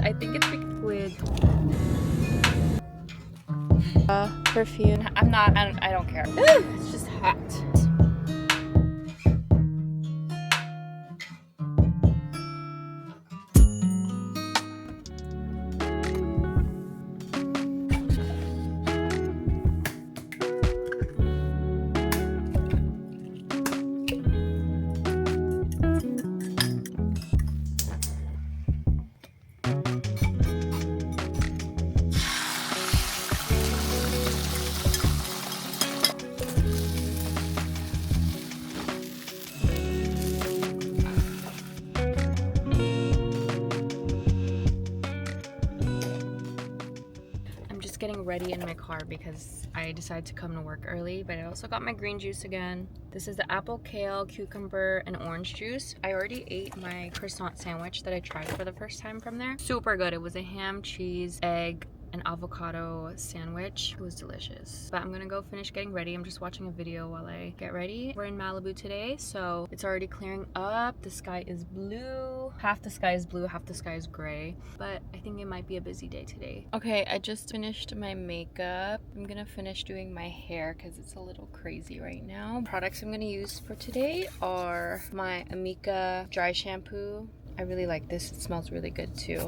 I think it's with perfume. I don't care. It's just hot. Getting ready in my car because I decided to come to work early, but I also got my green juice again. This is the apple, kale, cucumber, and orange juice. I already ate my croissant sandwich that I tried for the first time from there. Super good. It was a ham, cheese, egg, an avocado sandwich. It was delicious. But I'm gonna go finish getting ready. I'm just watching a video while I get ready. We're in Malibu today, so it's already clearing up. The sky is blue. Half the sky is blue, half the sky is gray. But I think it might be a busy day today. Okay, I just finished my makeup. I'm gonna finish doing my hair because it's a little crazy right now. Products I'm gonna use for today are my Amika dry shampoo. I really like this. It smells really good too.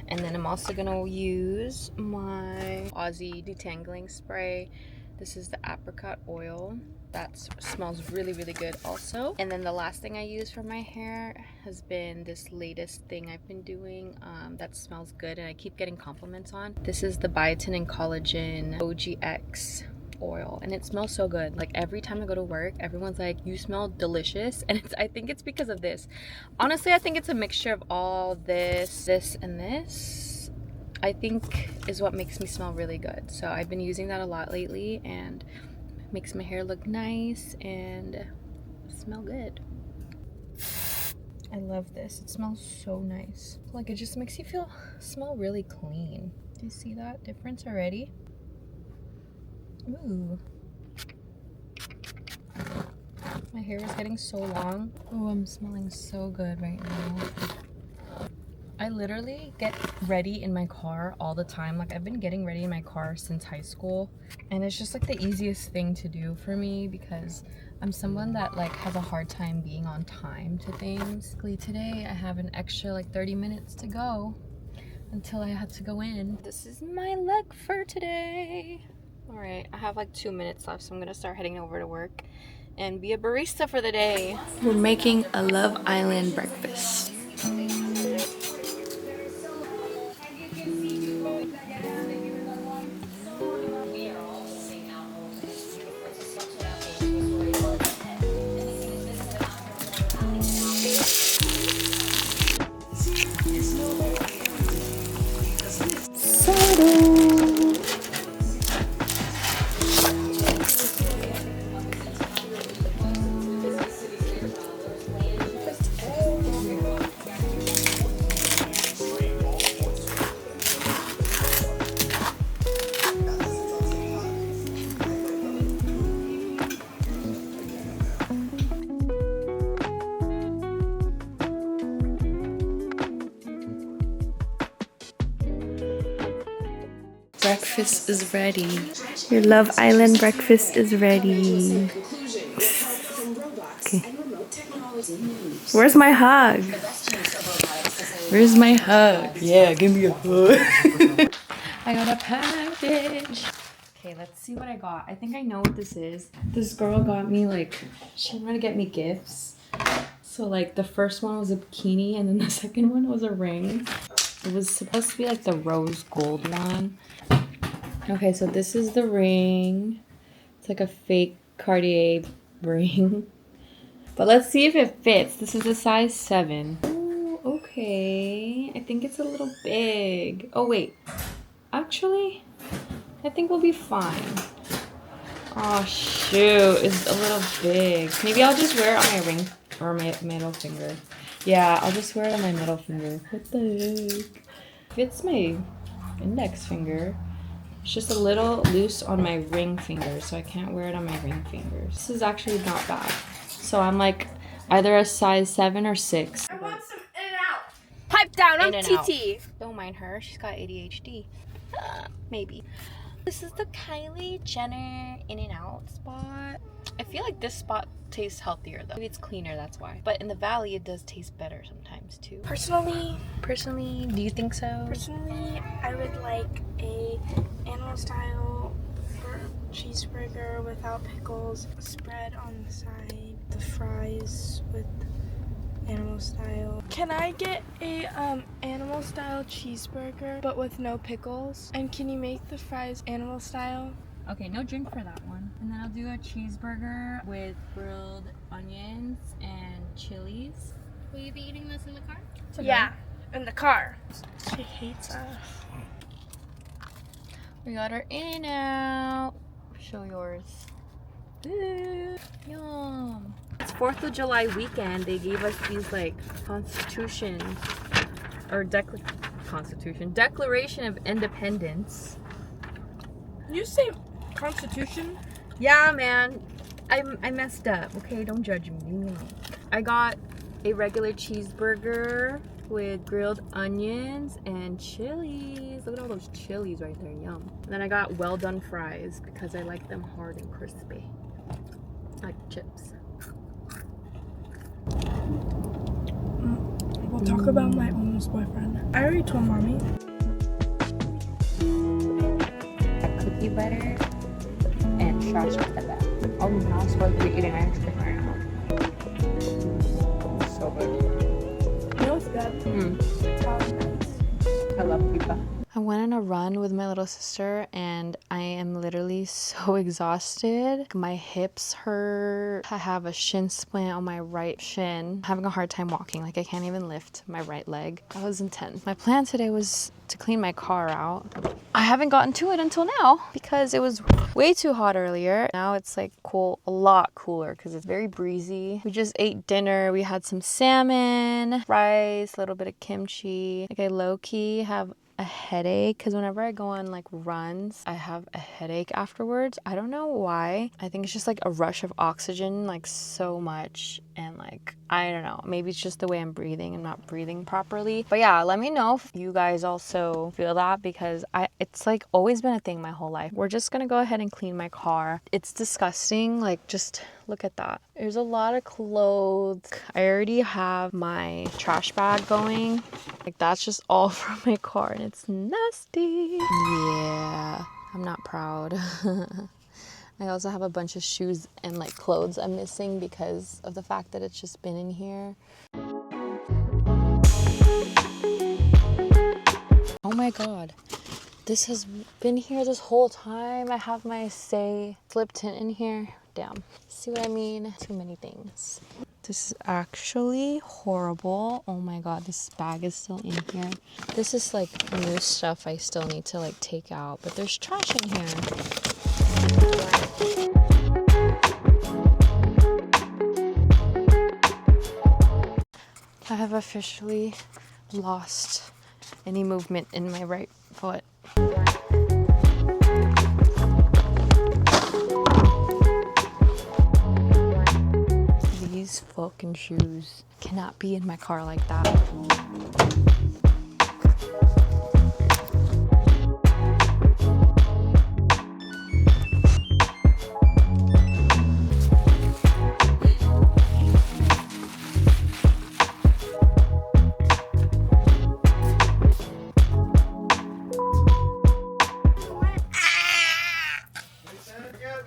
And then I'm also gonna use my Aussie detangling spray. This is the apricot oil. That smells really, really good also. And then the last thing I use for my hair has been this latest thing I've been doing that smells good and I keep getting compliments on. This is the biotin and collagen OGX oil, and it smells so good. Like every time I go to work, everyone's like, you smell delicious, and I think it's because of this. Honestly, I think it's a mixture of all this and this, I think is what makes me smell really good. So I've been using that a lot lately and it makes my hair look nice and smell good. I love this. It smells so nice. Like it just makes you smell really clean. Do you see that difference already? Ooh. My hair is getting so long. Oh, I'm smelling so good right now. I literally get ready in my car all the time. Like I've been getting ready in my car since high school, and it's just like the easiest thing to do for me because I'm someone that like has a hard time being on time to things. Today I have an extra like 30 minutes to go until I had to go in. This is my leg for today. All right, I have like 2 minutes left, so I'm gonna start heading over to work and be a barista for the day. We're making a Love Island breakfast. Breakfast is ready. Your Love Island breakfast is ready. Okay. Where's my hug? Where's my hug? Yeah, give me a hug. I got a package. Okay, let's see what I got. I think I know what this is. This girl got me like, she wanted to get me gifts. So like the first one was a bikini and then the second one was a ring. It was supposed to be like the rose gold one. Okay, so this is the ring. It's like a fake Cartier ring. But let's see if it fits. This is a size 7. Ooh, okay. I think it's a little big. Oh, wait. Actually, I think we'll be fine. Oh, shoot. It's a little big. Maybe I'll just wear it on my ring or my middle finger. Yeah, I'll just wear it on my middle finger. What the heck? Fits my index finger. It's just a little loose on my ring finger, so I can't wear it on my ring fingers. This is actually not bad. So I'm like either a size 7 or 6. I want some In-N-Out. Down on In-N-Out. TT. Don't mind her. She's got ADHD. Maybe. This is the Kylie Jenner In-N-Out spot. I feel like this spot tastes healthier though. Maybe it's cleaner, that's why. But in the valley, it does taste better sometimes too. Personally, do you think so? Personally, I would like a animal style cheeseburger without pickles, spread on the side, the fries with animal style. Can I get a animal style cheeseburger but with no pickles? And can you make the fries animal style? Okay, no drink for that one. And then I'll do a cheeseburger with grilled onions and chilies. Will you be eating this in the car? Yeah, in the car. She hates us. We got our In-N-Out. Show yours. Ooh, yum. It's 4th of July weekend. They gave us these like Declaration of Independence. You say Constitution? Yeah, man. I messed up. Okay, don't judge me. Leave me alone. I got a regular cheeseburger with grilled onions and chilies. Look at all those chilies right there. Yum. And then I got well done fries because I like them hard and crispy. Like chips. We'll talk about my almost boyfriend. I already told mommy. Cookie butter and shots of that. Oh, now I'm supposed to be eating ice cream right now. So good. You know what's good? I love pizza. I went on a run with my little sister and I am literally so exhausted. My hips hurt. I have a shin splint on my right shin. I'm having a hard time walking. Like I can't even lift my right leg. That was intense. My plan today was to clean my car out. I haven't gotten to it until now because it was way too hot earlier. Now it's like cool, a lot cooler because it's very breezy. We just ate dinner. We had some salmon, rice, a little bit of kimchi. Like I low-key have a headache because whenever I go on like runs, I have a headache afterwards. I don't know why. I think it's just like a rush of oxygen, like so much. And like, I don't know, maybe it's just the way I'm breathing. I'm not breathing properly. But yeah, let me know if you guys also feel that because it's like always been a thing my whole life. We're just gonna go ahead and clean my car. It's disgusting. Like just look at that. There's a lot of clothes. I already have my trash bag going. Like that's just all from my car and it's nasty. Yeah, I'm not proud. I also have a bunch of shoes and like clothes I'm missing because of the fact that it's just been in here. Oh my god. This has been here this whole time. I have my slip tint in here. Damn. See what I mean? Too many things. This is actually horrible. Oh my god, this bag is still in here. This is like new stuff I still need to like take out, but there's trash in here. I have officially lost any movement in my right foot. These fucking shoes cannot be in my car like that.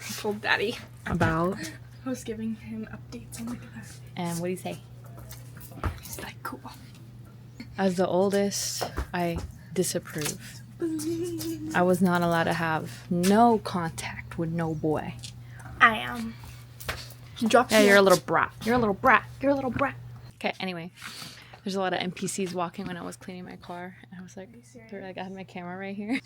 I told Daddy. About? I was giving him updates on the car. And what do you say? He's like, cool. As the oldest, I disapprove. I was not allowed to have no contact with no boy. I am. Yeah, you're a little brat. You're a little brat. You're a little brat. Okay, anyway. There's a lot of NPCs walking when I was cleaning my car. And I was like, I had my camera right here.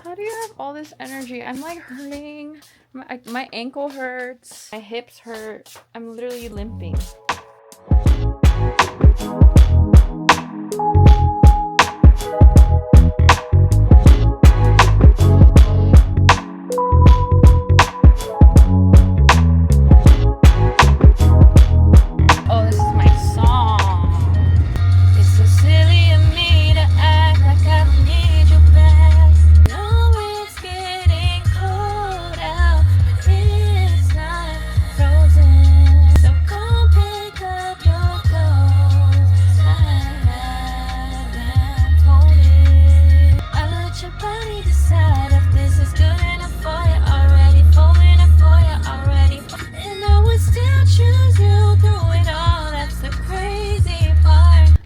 How do you have all this energy? I'm like hurting. My ankle hurts. My hips hurt. I'm literally limping. Oh, this is my song. It's a silly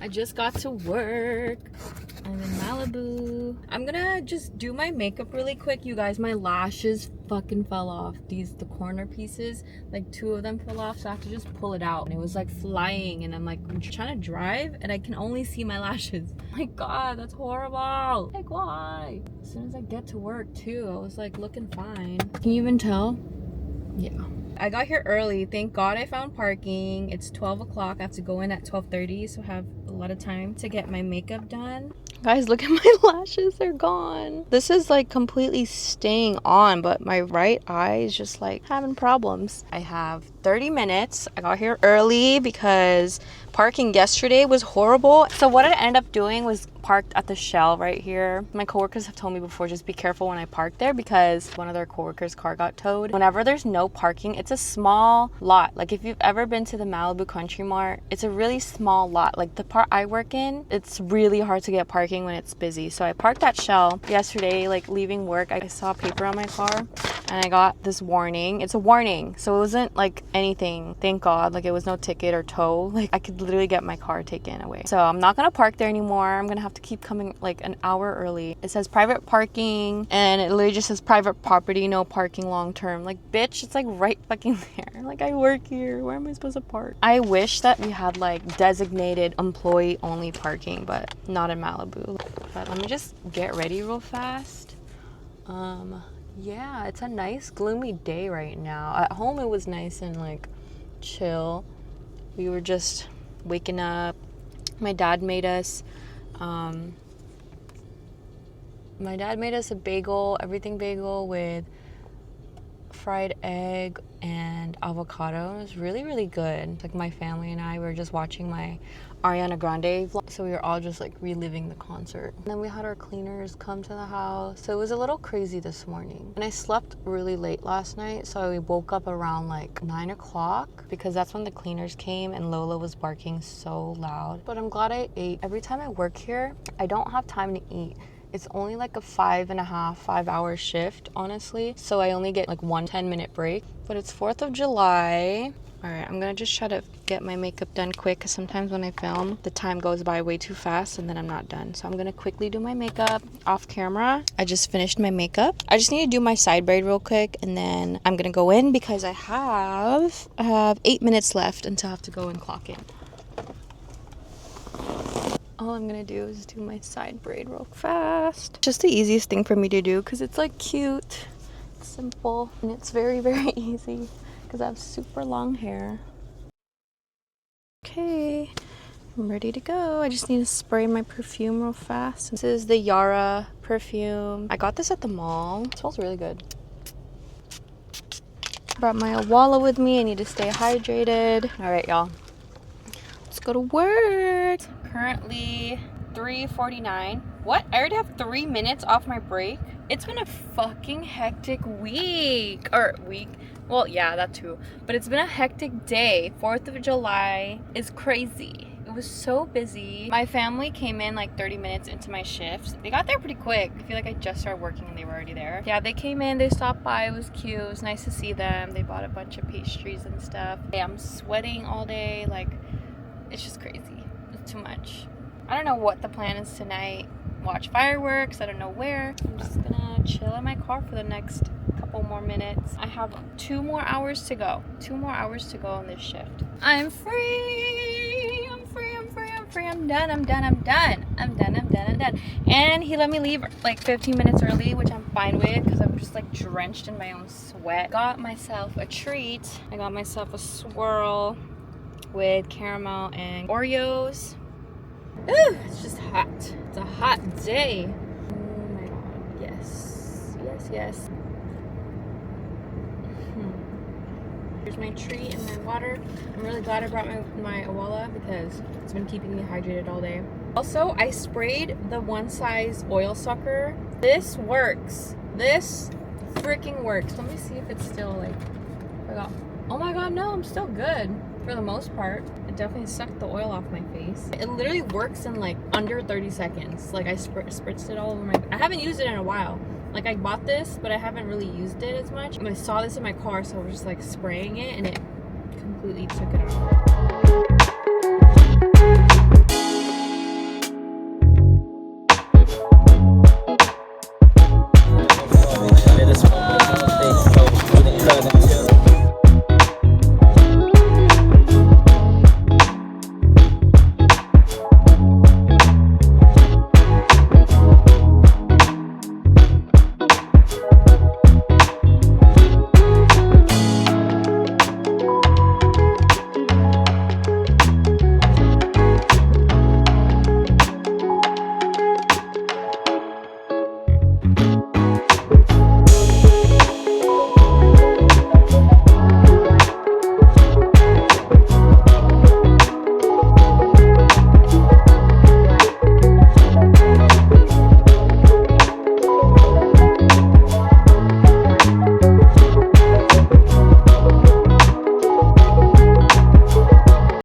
I just got to work. I'm in Malibu. I'm gonna just do my makeup really quick, you guys. My lashes fucking fell off. The corner pieces, like 2 of them fell off, so I have to just pull it out. And it was like flying, and I'm like, I'm trying to drive, and I can only see my lashes. Oh my God, that's horrible. Like, why? As soon as I get to work too, I was like looking fine. Can you even tell? Yeah. I got here early. Thank God I found parking. It's 12 o'clock. I have to go in at 12:30, so I have a lot of time to get my makeup done. Guys, look at my lashes. They're gone. This is like completely staying on, but my right eye is just like having problems. I have 30 minutes. I got here early because parking yesterday was horrible. So what I ended up doing was parked at the Shell right here. My coworkers have told me before, just be careful when I park there because one of their coworkers' car got towed. Whenever there's no parking, it's a small lot. Like if you've ever been to the Malibu Country Mart, it's a really small lot. Like the part I work in, it's really hard to get parking when it's busy. So I parked at Shell yesterday, like leaving work. I saw paper on my car and I got this warning. It's a warning, so it wasn't like anything, thank God. Like it was no ticket or tow. Like I could literally get my car taken away. So I'm not gonna park there anymore. I'm gonna have to keep coming like an hour early. It says private parking and it literally just says private property, no parking long term. Like bitch, it's like right fucking there. Like I work here, where am I supposed to park? I wish that we had like designated employee only parking, but not in Malibu. But let me just get ready real fast. Yeah, it's a nice gloomy day right now. At home it was nice and like chill. We were just waking up. My dad made us a bagel, everything bagel with fried egg and avocado. It was really, really good. Like my family and I were just watching my Ariana Grande vlog, so we were all just like reliving the concert. And then we had our cleaners come to the house, so it was a little crazy this morning. And I slept really late last night, so I woke up around like 9 o'clock because that's when the cleaners came and Lola was barking so loud. But I'm glad I ate. Every time I work here, I don't have time to eat. It's only like a 5-hour shift, honestly. So I only get like 1 10-minute break. But it's 4th of July. All right, I'm gonna just try to get my makeup done quick because sometimes when I film, the time goes by way too fast and then I'm not done. So I'm gonna quickly do my makeup off camera. I just finished my makeup. I just need to do my side braid real quick and then I'm gonna go in because I have 8 minutes left until I have to go and clock in. All I'm gonna do is do my side braid real fast. Just the easiest thing for me to do because it's like cute, it's simple, and it's very, very easy because I have super long hair. Okay, I'm ready to go. I just need to spray my perfume real fast. This is the Yara perfume. I got this at the mall. It smells really good. Brought my Awala with me. I need to stay hydrated. All right, y'all. Let's go to work. Currently 3:49. What? I already have 3 minutes off my break. It's been a fucking hectic week. Well, yeah, that too. But it's been a hectic day. 4th of July is crazy. It was so busy. My family came in like 30 minutes into my shifts. They got there pretty quick. I feel like I just started working and they were already there. Yeah, they came in, they stopped by. It was cute. It was nice to see them. They bought a bunch of pastries and stuff. Yeah, I'm sweating all day. Like, it's just crazy. It's too much. I don't know what the plan is tonight. Watch fireworks. I don't know where. I'm just gonna chill in my car for the next couple more minutes. I have 2 more hours to go. 2 more hours to go on this shift. I'm free. I'm free. I'm free. I'm free. I'm done. I'm done. I'm done. I'm done. I'm done. I'm done. And he let me leave like 15 minutes early, which I'm fine with because I'm just like drenched in my own sweat. Got myself a treat. I got myself a swirl with caramel and Oreos. Ooh, it's just hot. It's a hot day. Oh my God. Yes. Yes, yes. Here's my treat and my water. I'm really glad I brought my Awala because it's been keeping me hydrated all day. Also, I sprayed the one size oil sucker. This works. This freaking works. Let me see if it's still like, oh my God, no, I'm still good for the most part. It definitely sucked the oil off my face. It literally works in like under 30 seconds. Like I spritzed it all over my, I haven't used it in a while. Like I bought this, but I haven't really used it as much. I saw this in my car, so I was just like spraying it and it completely took it off.